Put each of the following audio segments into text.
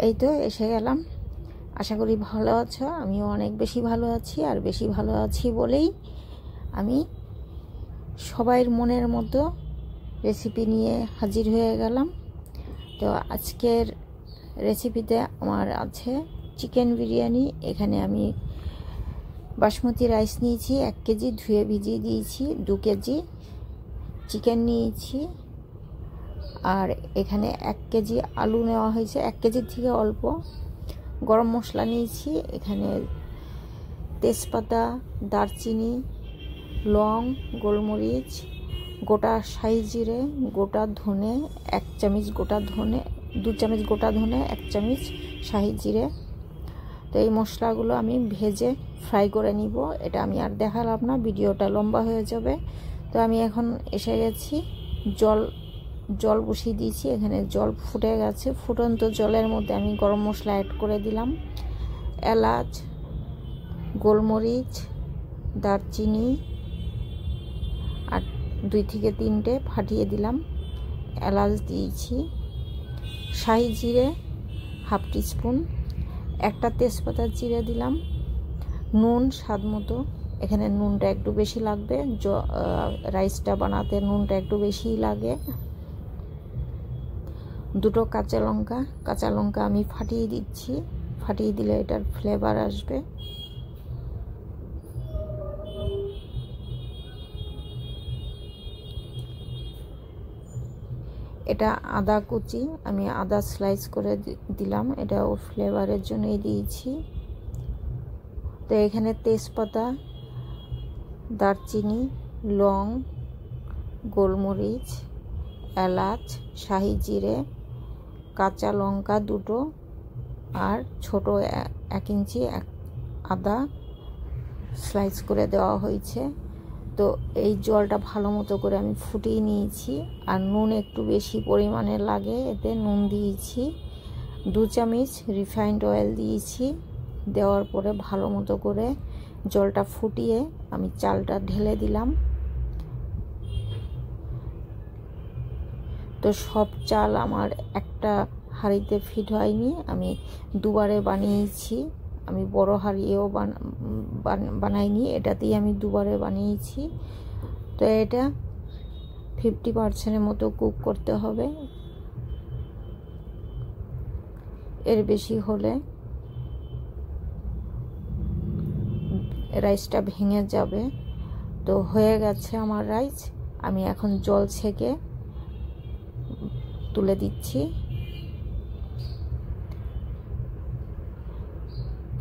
এই তো এসে গেলাম। আশা করি ভালো আছো। আমিও অনেক বেশি ভালো আছি, আর বেশি ভালো আছি বলেই আমি সবাইয়ের মনের মতো রেসিপি নিয়ে হাজির হয়ে গেলাম। তো আজকের রেসিপিতে আমার আছে চিকেন বিরিয়ানি। এখানে আমি বাসমতি রাইস নিয়েছি 1 কেজি, ধুয়ে ভিজিয়ে দিয়েছি। 2 কেজি চিকেন নিয়েছি, আর এখানে 1 কেজি আলু নেওয়া হয়েছে, 1 কেজির থেকে অল্প। গরম মশলা নিয়েছি, এখানে তেজপাতা, দারচিনি, লং, গোলমরিচ, গোটা শাহি জিরে, গোটা ধনে 1 চামচ, গোটা ধনে 2 চামচ, গোটা ধনে 1 চামচ, শাহি জিরে। তো এই মশলাগুলো আমি ভেজে ফ্রাই করে নিব। এটা আমি আর দেখালাম না, ভিডিওটা লম্বা হয়ে যাবে। তো আমি এখন এসে গেছি, জল বসিয়ে দিয়েছি। এখানে জল ফুটে গেছে। ফুটন্ত জলের মধ্যে আমি গরম মশলা অ্যাড করে দিলাম। এলাচ, গোলমরিচ, দারচিনি আর 2 থেকে 3টে ফাটিয়ে দিলাম। এলাচ দিয়েছি, শাহি জিরে 1/2 টিস্পুন, একটা তেজপাতা চিড়ে দিলাম, নুন স্বাদ মতো। এখানে নুনটা একটু বেশি লাগবে, রাইসটা বানাতে নুনটা একটু বেশিই লাগে। 2টো কাঁচা লঙ্কা আমি ফাটিয়ে দিচ্ছি, ফাটিয়ে দিলে এটার ফ্লেভার আসবে। এটা আদা কুচি, আমি আদা স্লাইস করে দিলাম, এটা ও ফ্লেভারের জন্যই দিয়েছি। তো এখানে তেজপাতা, দারচিনি, লং, গোলমরিচ, এলাচ, শাহি জিরে, কাঁচা লঙ্কা 2টো, আর ছোট 1 ইঞ্চি আদা স্লাইস করে দেওয়া হয়েছে। তো এই জলটা ভালো মতো করে আমি ফুটিয়ে নিয়েছি, আর নুন একটু বেশি পরিমাণে লাগে, এতে নুন দিয়েছি। 2 চামচ রিফাইন্ড অয়েল দিয়েছি। দেওয়ার পরে ভালো মতো করে জলটা ফুটিয়ে আমি চালটা ঢেলে দিলাম। তো সব চাল আমার একটা হাঁড়িতে ফিট হয়নি, আমি দুবারে বানিয়েছি। আমি বড় হাঁড়িও বানাইনি, এটাতেই আমি দুবারে বানিয়েছি। তো এটা 50% মতো কুক করতে হবে, এর বেশি হলে রাইসটা ভেঙে যাবে। তো হয়ে গেছে আমার রাইস। আমি এখন জল ছেঁকে তুলে দিচ্ছি।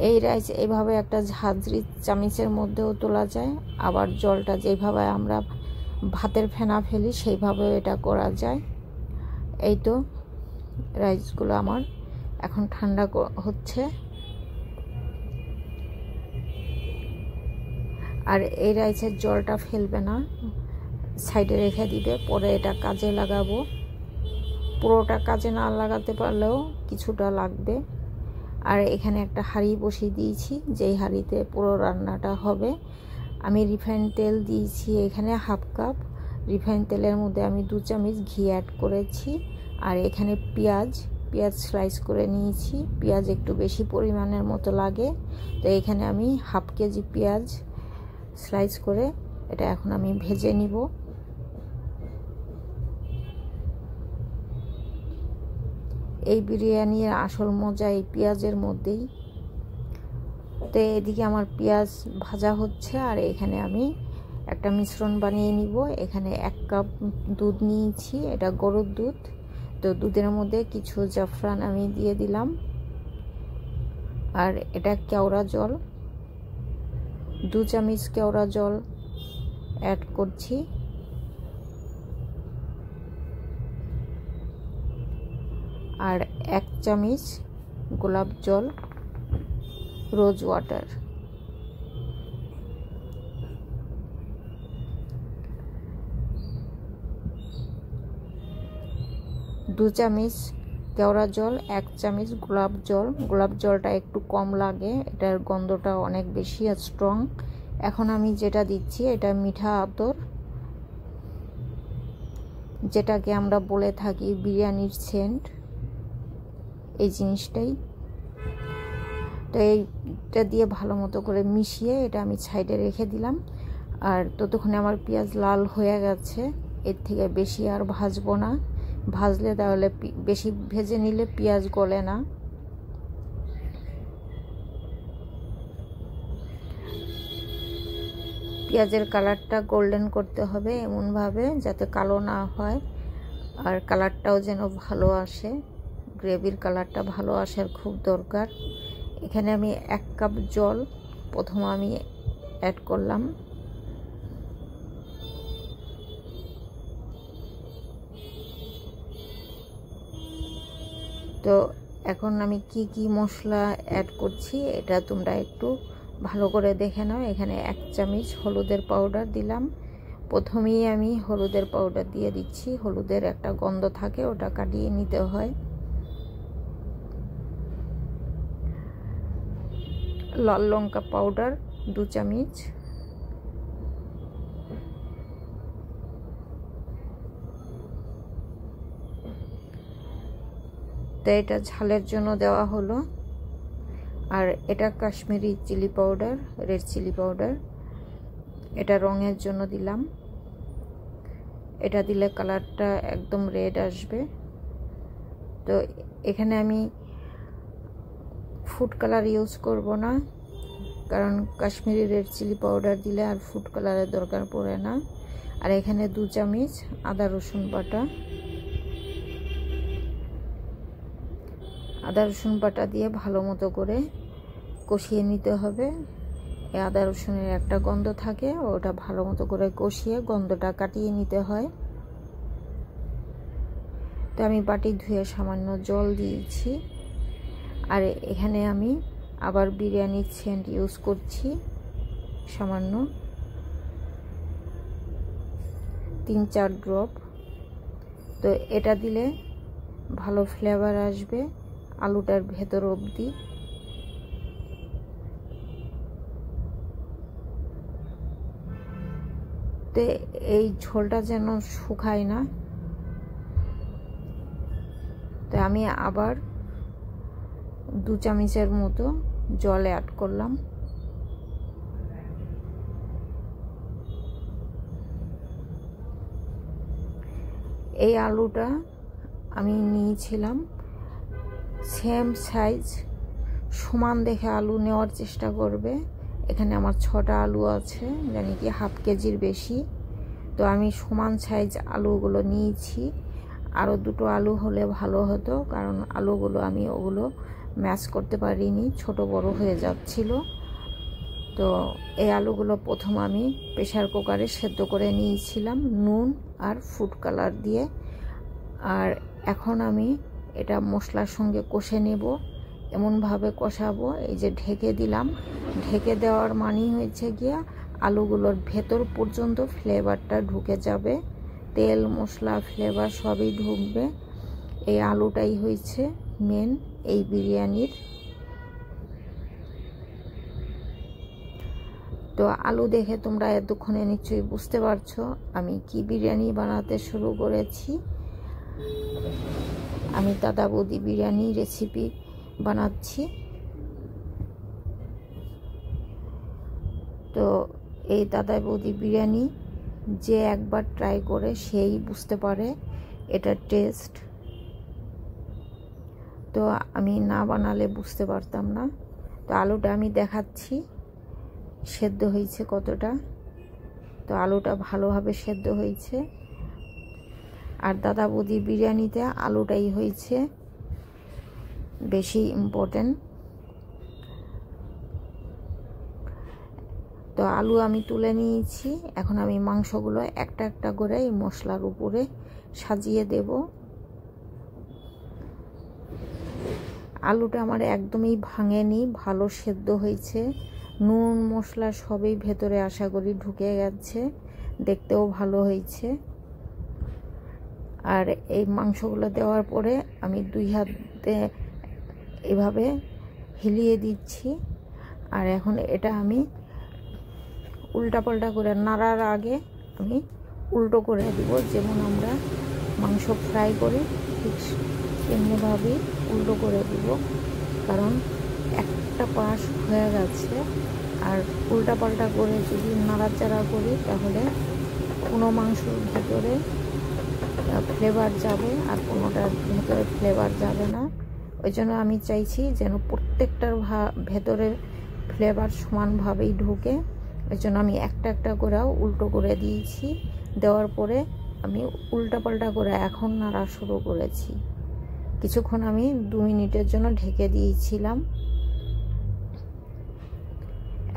এই রাইস এইভাবে একটা ঝাঁঝরি চামচের মধ্যেও তোলা যায়, আবার জলটা যেভাবে আমরা ভাতের ফেনা ফেলি সেইভাবেও এটা করা যায়। এই তো রাইসগুলো আমার এখন ঠান্ডা হচ্ছে, আর এই রাইসের জলটা ফেলবে না, সাইডে রেখে দিবে, পরে এটা কাজে লাগাবো। পুরোটা কাজে না লাগাতে পারলেও কিছুটা লাগবে। আর এখানে একটা হাঁড়ি বসিয়ে দিয়েছি, যেই হাঁড়িতে পুরো রান্নাটা হবে। আমি রিফাইন্ড তেল দিয়েছি এখানে 1/2 কাপ। রিফাইন্ড তেলের মধ্যে আমি 2 চামচ ঘি অ্যাড করেছি। আর এখানে পেঁয়াজ স্লাইস করে নিয়েছি। পেঁয়াজ একটু বেশি পরিমাণের মতো লাগে, তো এখানে আমি 1/2 কেজি পেঁয়াজ স্লাইস করে এটা এখন আমি ভেজে নিব। এই বিরিয়ানির আসল মজা এই পেঁয়াজের মধ্যেই। তো এদিকে আমার পেঁয়াজ ভাজা হচ্ছে, আর এখানে আমি একটা মিশ্রণ বানিয়ে নিব। এখানে 1 কাপ দুধ নিয়েছি, এটা গরুর দুধ। তো দুধের মধ্যে কিছু জাফরান আমি দিয়ে দিলাম, আর এটা কেওড়া জল, 2 চামচ কেওড়া জল অ্যাড করছি। আর 1 চামচ গোলাপ জল, রোজ ওয়াটার। দু চামচ কেওড়া জল, 1 চামচ গোলাপ জল। গোলাপ জলটা একটু কম লাগে, এটার গন্ধটা অনেক বেশি আর স্ট্রং। এখন আমি যেটা দিচ্ছি এটা মিঠা আতর, যেটাকে আমরা বলে থাকি বিরিয়ানির সেন্ট। এই জিনিসটাই। তো এইটা দিয়ে ভালো মতো করে মিশিয়ে এটা আমি সাইডে রেখে দিলাম। আর ততক্ষণে আমার পেঁয়াজ লাল হয়ে গেছে, এর থেকে বেশি আর ভাজবো না। ভাজলে তাহলে বেশি ভেজে নিলে পেঁয়াজ গলে না। পেঁয়াজের কালারটা গোল্ডেন করতে হবে এমনভাবে যাতে কালো না হয়, আর কালারটাও যেন ভালো আসে। গ্রেভির কালারটা ভালো আসার খুব দরকার। এখানে আমি 1 কাপ জল প্রথম আমি অ্যাড করলাম। তো এখন আমি কি মশলা অ্যাড করছি এটা তোমরা একটু ভালো করে দেখে নাও। এখানে 1 চামচ হলুদের পাউডার দিলাম। প্রথমেই আমি হলুদের পাউডার দিয়ে দিচ্ছি, হলুদের একটা গন্ধ থাকে, ওটা কাটিয়ে নিতে হয়। লাল লঙ্কা পাউডার 2 চামচ, তো এটা ঝালের জন্য দেওয়া হলো। আর এটা Kashmiri chilli powder, red chilli powder, এটা রঙের জন্য দিলাম। এটা দিলে কালারটা একদম রেড আসবে। তো এখানে আমি ফুড কালার ইউজ করব না, কারণ কাশ্মীরি রেড চিলি পাউডার দিলে আর ফুড কালারের দরকার পড়ে না। আর এখানে 2 চামচ আদা রসুন বাটা, আদা রসুন বাটা দিয়ে ভালো মতো করে কষিয়ে নিতে হবে। এই আদা রসুনের একটা গন্ধ থাকে, ওটা ভালো মতো করে কষিয়ে গন্ধটা কাটিয়ে নিতে হয়। তো আমি বাটি ধুয়ে সামান্য জল দিয়েছি। আর এখানে আমি আবার বিরিয়ানির সেন্ট ইউজ করছি সামান্য 3-4 ড্রপ। তো এটা দিলে ভালো ফ্লেভার আসবে আলুটার ভেতর অবধি। তো এই ঝোলটা যেন শুকায় না, তো আমি আবার 2 চামচের মতো জল অ্যাড করলাম। এই আলুটা আমি নিয়েছিলাম সেম সাইজ, সমান দেখে আলু নেওয়ার চেষ্টা করবে। এখানে আমার 6টা আলু আছে, জানি কি হাফ কেজির বেশি। তো আমি সমান সাইজ আলুগুলো নিয়েছি। আরও 2টো আলু হলে ভালো হতো, কারণ আলুগুলো আমি ওগুলো ম্যাশ করতে পারিনি, ছোট বড় হয়ে যাচ্ছিল। তো এই আলুগুলো প্রথম আমি প্রেসার কুকারে সেদ্ধ করে নিয়েছিলাম নুন আর ফুড কালার দিয়ে। আর এখন আমি এটা মশলার সঙ্গে কষে নেব, এমনভাবে কষাবো। এই যে ঢেকে দিলাম, ঢেকে দেওয়ার মানেই হয়েছে গিয়া আলুগুলোর ভেতর পর্যন্ত ফ্লেভারটা ঢুকে যাবে, তেল মশলা ফ্লেভার সবই ঢুকবে। এই আলুটাই হয়েছে মেন এই বিরিয়ানির। তো আলু দেখে তোমরা এতক্ষণে নিশ্চয়ই বুঝতে পারছো আমি কি বিরিয়ানি বানাতে শুরু করেছি। আমি দাদা বৌদি বিরিয়ানি রেসিপি বানাচ্ছি। তো এই দাদা বৌদি বিরিয়ানি যে একবার ট্রাই করে সেই বুঝতে পারে এটার টেস্ট। তো আমি না বানালে বুঝতে পারতাম না। তো আলুটা আমি দেখাচ্ছি সেদ্ধ হয়েছে কতটা। তো আলুটা ভালোভাবে সেদ্ধ হয়েছে। আর দাদা বৌদির বিরিয়ানিতে আলুটাই হয়েছে বেশি ইম্পর্টেন্ট। তো আলু আমি তুলে নিয়েছি। এখন আমি মাংসগুলো একটা একটা করে এই মশলার উপরে সাজিয়ে দেব। আলুটা আমার একদমই ভাঙেনি, ভালো সেদ্ধ হয়েছে। নুন মশলা সবই ভেতরে আশা করি ঢুকে গেছে, দেখতেও ভালো হয়েছে। আর এই মাংসগুলো দেওয়ার পরে আমি 2 হাতে এভাবে হিলিয়ে দিচ্ছি। আর এখন এটা আমি উল্টাপাল্টা করে নাড়ার আগে আমি উল্টো করে দিব, যেমন আমরা মাংস ফ্রাই করি ঠিক এমনিভাবেই উল্টো করে দিব, কারণ একটা পাশ হয়ে গেছে। আর উল্টাপাল্টা করে যদি নাড়াচাড়া করি তাহলে কোনো মাংসর ভেতরে ফ্লেভার যাবে আর কোনোটার ভেতরে ফ্লেভার যাবে না। ওই জন্য আমি চাইছি যেন প্রত্যেকটার ভেতরে ফ্লেভার সমানভাবেই ঢোকে। ওই জন্য আমি একটা একটা করে উল্টো করে দিয়েছি। দেওয়ার পরে আমি উল্টাপাল্টা করে এখন নাড়া শুরু করেছি। কিছুক্ষণ আমি 2 মিনিটের জন্য ঢেকে দিয়েছিলাম।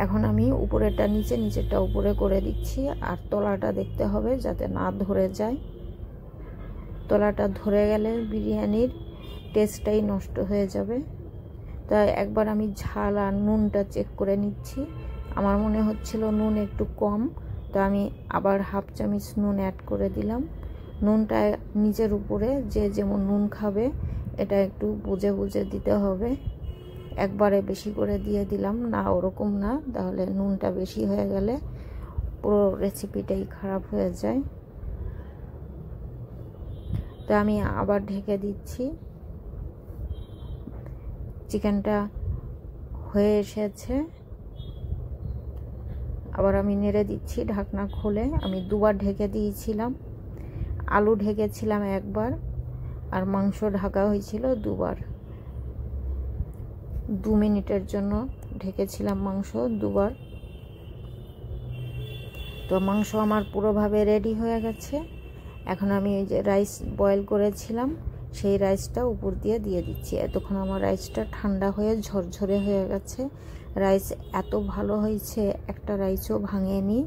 এখন আমি উপরেরটা নিচে, নিচেরটা উপরে করে দিচ্ছি। আর তলাটা দেখতে হবে যাতে না ধরে যায়। তলাটা ধরে গেলে বিরিয়ানির টেস্টটাই নষ্ট হয়ে যাবে। তাই একবার আমি ঝাল আর নুনটা চেক করে নিচ্ছি। আমার মনে হচ্ছিল নুন একটু কম, তো আমি আবার হাফ চামচ নুন অ্যাড করে দিলাম। নুনটা নিজের উপরে যে যেমন নুন খাবে এটা একটু বুঝে বুঝে দিতে হবে। একবারে বেশি করে দিয়ে দিলাম না, ওরকম না, তাহলে নুনটা বেশি হয়ে গেলে পুরো রেসিপিটাই খারাপ হয়ে যায়। তো আমি আবার ঢেকে দিচ্ছি। চিকেনটা হয়ে এসেছে, আবার আমি নেড়ে দিচ্ছি ঢাকনা খুলে। আমি 2 বার ঢেকে দিয়েছিলাম। আলু ঢেকেছিলাম 1 বার, আর মাংস ঢাকা হয়েছিল 2 বার। 2 মিনিটের জন্য ঢেকেছিলাম মাংস 2 বার। তো মাংস আমার পুরোভাবে রেডি হয়ে গেছে। এখন আমি এই যে রাইস বয়েল করেছিলাম সেই রাইসটা উপর দিয়ে দিচ্ছি। এতক্ষণ আমার রাইসটা ঠান্ডা হয়ে ঝরঝরে হয়ে গেছে। রাইস এত ভালো হয়েছে, একটা রাইসও ভাঙেনি।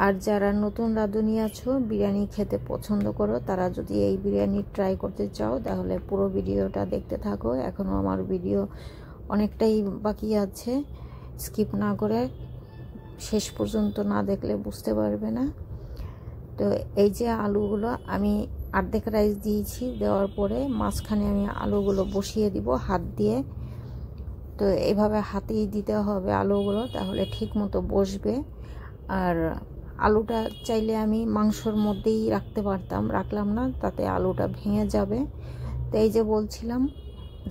আর যারা নতুন রাঁধুনি আছো, বিরিয়ানি খেতে পছন্দ করো, তারা যদি এই বিরিয়ানি ট্রাই করতে চাও তাহলে পুরো ভিডিওটা দেখতে থাকো। এখনও আমার ভিডিও অনেকটাই বাকি আছে, স্কিপ না করে শেষ পর্যন্ত না দেখলে বুঝতে পারবে না। তো এই যে আলুগুলো আমি অর্ধেক রাইস দিয়েছি, দেওয়ার পরে মাঝখানে আমি আলুগুলো বসিয়ে দিব হাত দিয়ে। তো এইভাবে হাতেই দিতে হবে আলুগুলো, তাহলে ঠিক মতো বসবে। আর আলুটা চাইলে আমি মাংসর মধ্যেই রাখতে পারতাম, রাখলাম না, তাতে আলুটা ভেঙে যাবে। তো এই যে বলছিলাম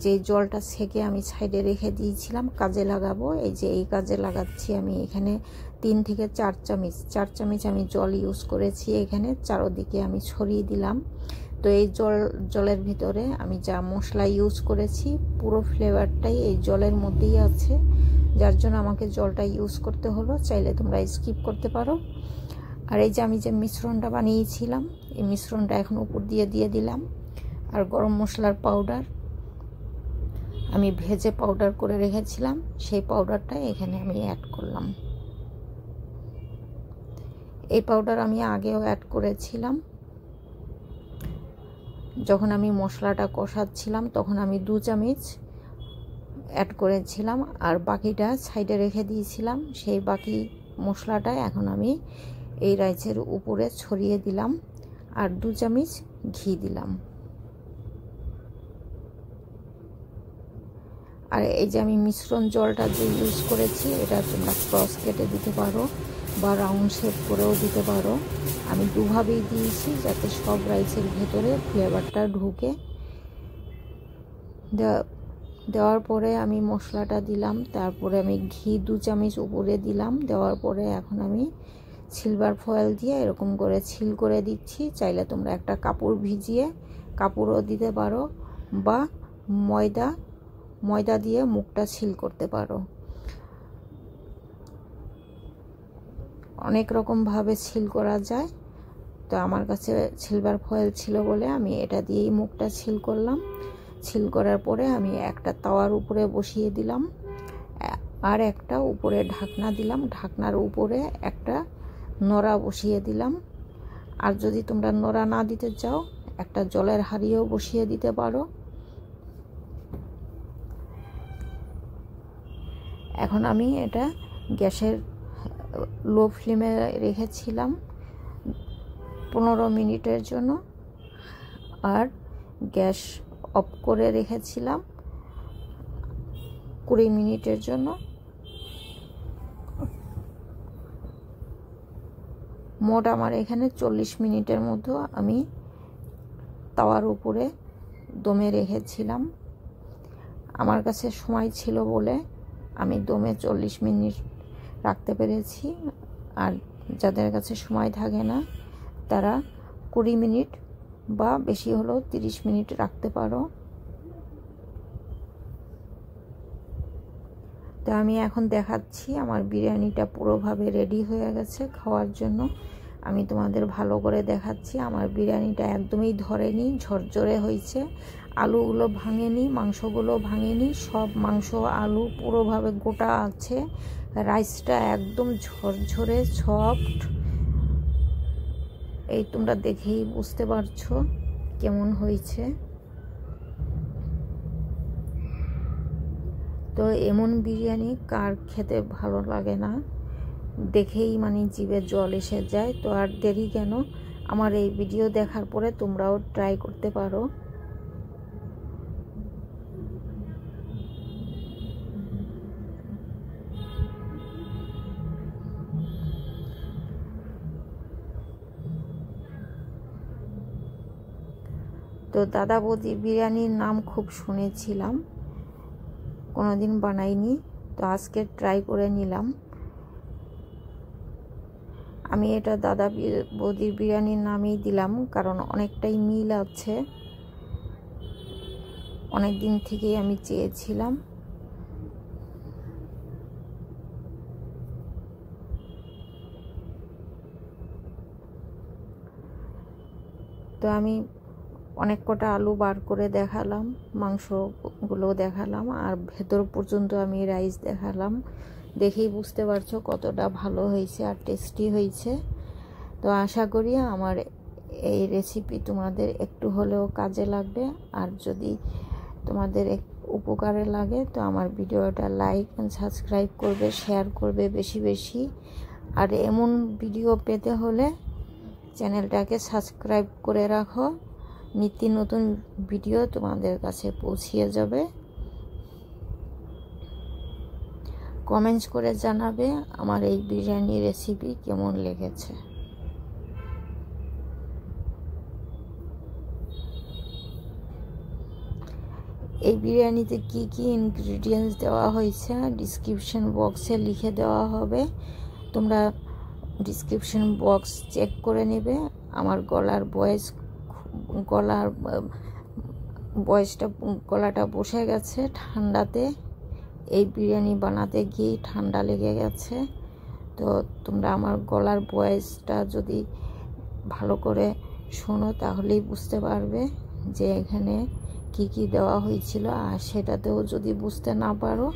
যে জলটা ছেঁকে আমি সাইডে রেখে দিয়েছিলাম, কাজে লাগাবো। এই যে এই কাজে লাগাচ্ছি আমি। এখানে 3 থেকে 4 চামচ আমি জল ইউজ করেছি। এখানে চারদিকে আমি ছড়িয়ে দিলাম। তো এই জলের ভিতরে আমি যা মশলা ইউজ করেছি পুরো ফ্লেভারটাই এই জলের মধ্যেই আছে, যার জন্য আমাকে জলটা ইউজ করতে হলো। চাইলে তোমরা স্কিপ করতে পারো। আর এই যে আমি যে মিশ্রণটা বানিয়েছিলাম, এই মিশ্রণটা এখন উপর দিয়ে দিলাম। আর গরম মশলার পাউডার আমি ভেজে পাউডার করে রেখেছিলাম, সেই পাউডারটা এখানে আমি অ্যাড করলাম। এই পাউডার আমি আগেও অ্যাড করেছিলাম, যখন আমি মশলাটা কষাচ্ছিলাম তখন আমি 2 চামচ অ্যাড করেছিলাম, আর বাকিটা সাইডে রেখে দিয়েছিলাম। সেই বাকি মশলাটা এখন আমি এই রাইসের উপরে ছড়িয়ে দিলাম, আর 2 চামচ ঘি দিলাম। আর এই যে আমি মিশ্রণ জলটা যে ইউজ করেছি, এটা তোমরা ক্রস কেটে দিতে পারো বা রাউন্ড শেপ করেও দিতে পারো। আমি দুভাবেই দিয়েছি যাতে সব রাইসের ভেতরে ফ্লেভারটা ঢুকে। দেওয়ার পরে আমি মশলাটা দিলাম, তারপরে আমি ঘি 2 চামচ উপরে দিলাম। দেওয়ার পরে এখন আমি সিলভার ফয়েল দিয়ে এরকম করে ছিল করে দিচ্ছি। চাইলে তোমরা একটা কাপড় ভিজিয়ে কাপড়ও দিতে পারো, বা ময়দা দিয়ে মুখটা ছিল করতে পারো। অনেক রকমভাবে ছিল করা যায়। তো আমার কাছে সিলভার ফয়েল ছিল বলে আমি এটা দিয়েই মুখটা ছিল করলাম। ছিল করার পরে আমি একটা তাওয়ার উপরে বসিয়ে দিলাম, আর একটা উপরে ঢাকনা দিলাম। ঢাকনার উপরে একটা নোড়া বসিয়ে দিলাম। আর যদি তোমরা নোড়া না দিতে চাও, একটা জলের হাঁড়িও বসিয়ে দিতে পারো। এখন আমি এটা গ্যাসের লো ফ্লেমে রেখেছিলাম 15 মিনিটের জন্য, আর গ্যাস অফ করে রেখেছিলাম 20 মিনিটের জন্য। মোট আমার এখানে 40 মিনিটের মতো আমি তাওয়ার উপরে দমে রেখেছিলাম। আমার কাছে সময় ছিল বলে আমি দমে 40 মিনিট রাখতে পেরেছি। আর যাদের কাছে সময় থাকে না তারা 20 মিনিট বা বেশি হলেও 30 মিনিট রাখতে পারো। তো আমি এখন দেখাচ্ছি আমার বিরিয়ানিটা পুরোভাবে রেডি হয়ে গেছে খাওয়ার জন্য। আমি তোমাদের ভালো করে দেখাচ্ছি। আমার বিরিয়ানিটা একদমই ধরেনি, ঝরঝরে হয়েছে। আলুগুলো ভাঙেনি, মাংসগুলো ভাঙেনি, সব মাংস আলু পুরোভাবে গোটা আছে। রাইসটা একদম ঝরঝরে সফট। এই তোমরা দেখেই বুঝতে পারছো কেমন হয়েছে। তো এমন বিরিয়ানি কার খেতে ভালো লাগে না, দেখেই মানে জিভে জল এসে যায়। তো আর দেরি কেন, আমার এই ভিডিও দেখার পরে তোমরাও ট্রাই করতে পারো। তো দাদা বৌদি বিরিয়ানির নাম খুব শুনেছিলাম, কোনোদিন বানাইনি, তো আজকে ট্রাই করে নিলাম। আমি এটা দাদা বৌদির বিরিয়ানির নামই দিলাম, কারণ অনেকটাই মিল আছে। অনেক দিন থেকেই আমি চেয়েছিলাম। তো আমি অনেক কটা আলু বার করে দেখালাম, মাংসগুলো দেখালাম, আর ভেতর পর্যন্ত আমি রাইস দেখালাম। দেখেই বুঝতে পারছো কতটা ভালো হয়েছে আর টেস্টি হয়েছে। তো আশা করি আমার এই রেসিপি তোমাদের একটু হলেও কাজে লাগবে। আর যদি তোমাদের উপকারে লাগে তো আমার ভিডিওটা লাইক এন্ড সাবস্ক্রাইব করবে, শেয়ার করবে বেশি বেশি। আর এমন ভিডিও পেতে হলে চ্যানেলটাকে সাবস্ক্রাইব করে রাখো, নিত্য নতুন ভিডিও তোমাদের কাছে পৌঁছিয়ে যাবে। কমেন্টস করে জানাবে আমার এই বিরিয়ানি রেসিপি কেমন লেগেছে। এই বিরিয়ানিতে কি কি ইনগ্রেডিয়েন্টস দেওয়া হয়েছে ডিসক্রিপশন বক্সে লিখে দেওয়া হবে, তোমরা ডিসক্রিপশন বক্স চেক করে নেবে। আমার গলাটা বসে গেছে ঠান্ডাতে, এই বিরিয়ানি বানাতে গিয়ে ঠান্ডা লেগে গেছে। তো তোমরা আমার গলার ভয়েসটা যদি ভালো করে শোনো তাহলেই বুঝতে পারবে যে এখানে কি কি দেওয়া হয়েছিল। আর সেটাতেও যদি বুঝতে না পারো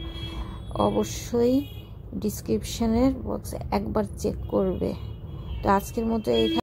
অবশ্যই ডিসক্রিপশনের বক্সে একবার চেক করবে। তো আজকের মতো